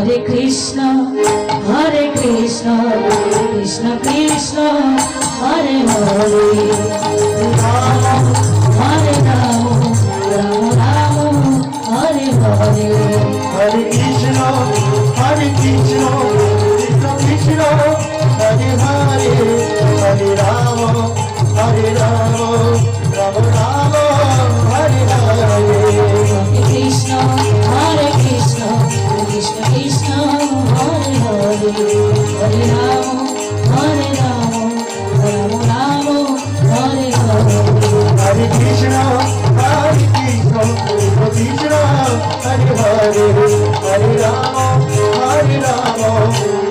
Hare Krishna Krishna Krishna Hare Hare Ram Hare Ram Ram Ram Hare Hare Hare Krishna Krishna Krishna Hare Hare Hare Ram Ram Ram Hare Hare Krishna Krishna Krishna Krishna Hare Hare Hare Ram Ram Ram Hare Hare Hare Krishna Krishna Krishna Hare Hare Hare Ram